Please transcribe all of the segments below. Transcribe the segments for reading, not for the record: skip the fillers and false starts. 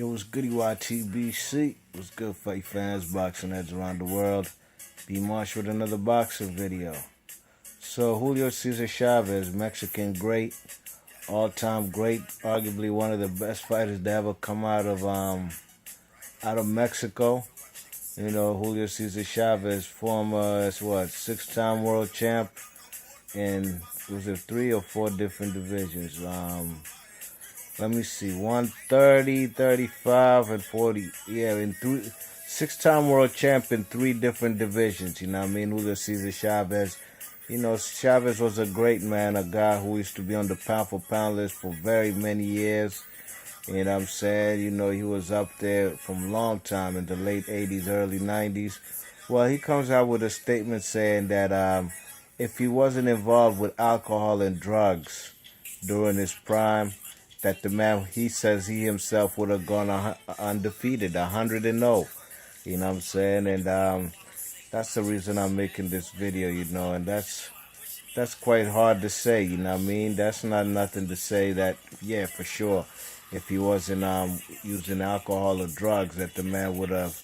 Yo, what's goody YTBC? What's good, fight fans, boxing heads around the world? B Marsh with another boxing video. So, Julio Cesar Chavez, Mexican great, all-time great, arguably one of the best fighters to ever come out of Mexico. You know, Julio Cesar Chavez, former, six-time world champ in, was it 3 or 4 different divisions? Let me see, 130, 35, and 40. Yeah, in 6-time world champ in 3 different divisions. You know what I mean? Julio Cesar Chavez. You know, Chavez was a great man, a guy who used to be on the pound-for-pound list for very many years. You know what I'm saying? You know, he was up there from a long time in the late 80s, early 90s. Well, he comes out with a statement saying that if he wasn't involved with alcohol and drugs during his prime, that the man, he says he himself would have gone undefeated, 100-0. You know what I'm saying? And that's the reason I'm making this video, you know, and that's quite hard to say, you know what I mean? That's not nothing to say that, yeah, for sure, if he wasn't using alcohol or drugs, that the man would have,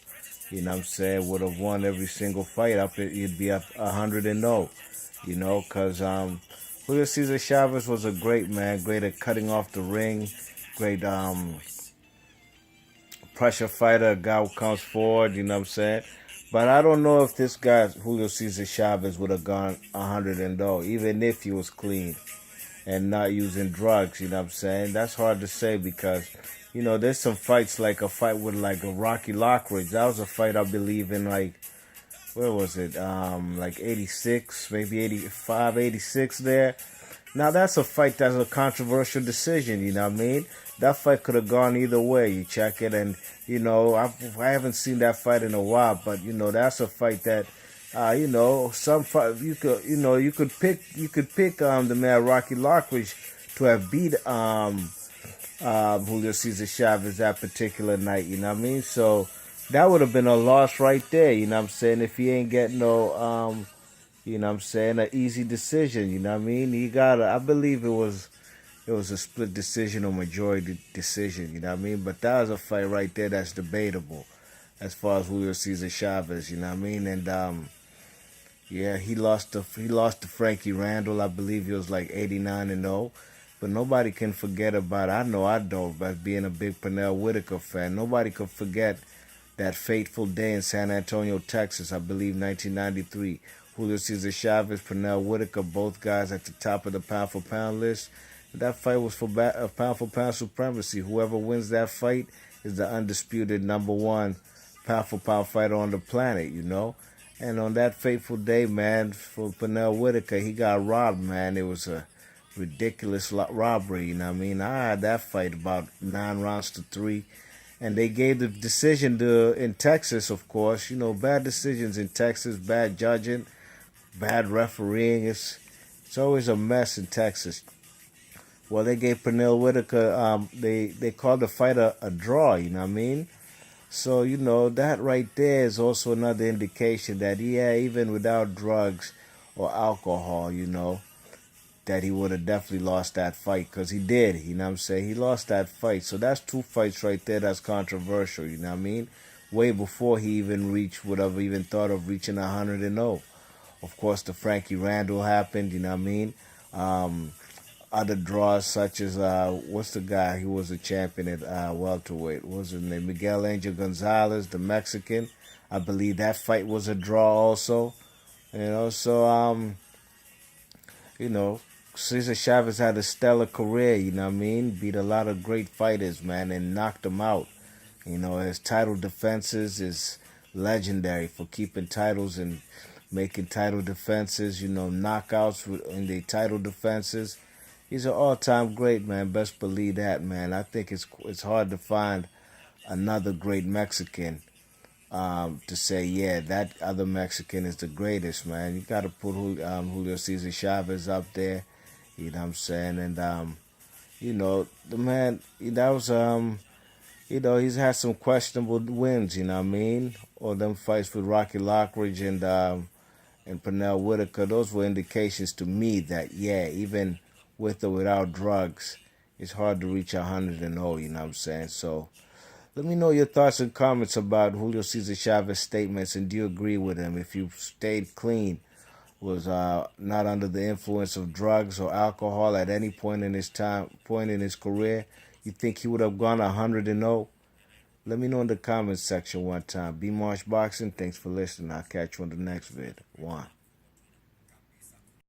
you know what I'm saying, would have won every single fight. He'd be up 100-0, you know, because Julio Cesar Chavez was a great man, great at cutting off the ring, great pressure fighter, a guy who comes forward, you know what I'm saying? But I don't know if this guy, Julio Cesar Chavez, would have gone 100-0, even if he was clean and not using drugs, you know what I'm saying? That's hard to say because, you know, there's some fights, like a fight with like a Rocky Lockridge. That was a fight, I believe, in like, where was it? Like 86, maybe 85, 86 there. Now that's a fight that's a controversial decision, you know what I mean? That fight could have gone either way. You check it, and you know I haven't seen that fight in a while, but you know that's a fight that you know some fight you could pick the man Rocky Lockridge to have beat Julio Cesar Chavez that particular night. You know what I mean? So that would have been a loss right there. You know what I'm saying? If he ain't getting no you know what I'm saying, an easy decision. You know what I mean? He got I believe it was a split decision or majority decision, you know what I mean? But that was a fight right there that's debatable as far as Julio Cesar Chavez, you know what I mean? And yeah, he lost to Frankie Randall. I believe he was like 89-0. But nobody can forget about, I know I don't, but being a big Pernell Whitaker fan, nobody could forget that fateful day in San Antonio, Texas, I believe 1993. Julio Cesar Chavez, Pernell Whitaker, both guys at the top of the pound-for-pound list. That fight was for pound-for-pound supremacy. Whoever wins that fight is the undisputed #1 pound-for-pound fighter on the planet, you know? And on that fateful day, man, for Pernell Whitaker, he got robbed, man. It was a ridiculous robbery, you know what I mean? I had that fight about 9 rounds to 3. And they gave the decision in Texas, of course. You know, bad decisions in Texas, bad judging, bad refereeing. It's always a mess in Texas. Well, they gave Pernell Whitaker, they called the fight a draw, you know what I mean? So, you know, that right there is also another indication that, yeah, even without drugs or alcohol, you know, that he would have definitely lost that fight, because he did, you know what I'm saying? He lost that fight. So that's 2 fights right there that's controversial, you know what I mean? Way before he even would have even thought of reaching 100-0. Of course, the Frankie Randall happened, you know what I mean? Other draws such as, what's the guy who was a champion at welterweight? What was his name? Miguel Angel Gonzalez, the Mexican. I believe that fight was a draw also. You know, so, you know, Cesar Chavez had a stellar career, you know what I mean? Beat a lot of great fighters, man, and knocked them out. You know, his title defenses is legendary for keeping titles and making title defenses, you know, knockouts in the title defenses. He's an all-time great, man. Best believe that, man. I think it's hard to find another great Mexican to say, yeah, that other Mexican is the greatest, man. You got to put Julio Cesar Chavez up there, you know what I'm saying? And, you know, the man, that was, you know, he's had some questionable wins, you know what I mean? Or them fights with Rocky Lockridge and Pernell Whitaker. Those were indications to me that, yeah, even with or without drugs, it's hard to reach 100-0, you know what I'm saying? So Let me know your thoughts and comments about Julio Cesar Chavez's statements, and do you agree with him? If you stayed clean, was not under the influence of drugs or alcohol at any point in his career, you think he would have gone 100-0? Let me know in the comments section one time. B Marsh Boxing, thanks for listening. I'll catch you on the next vid. One.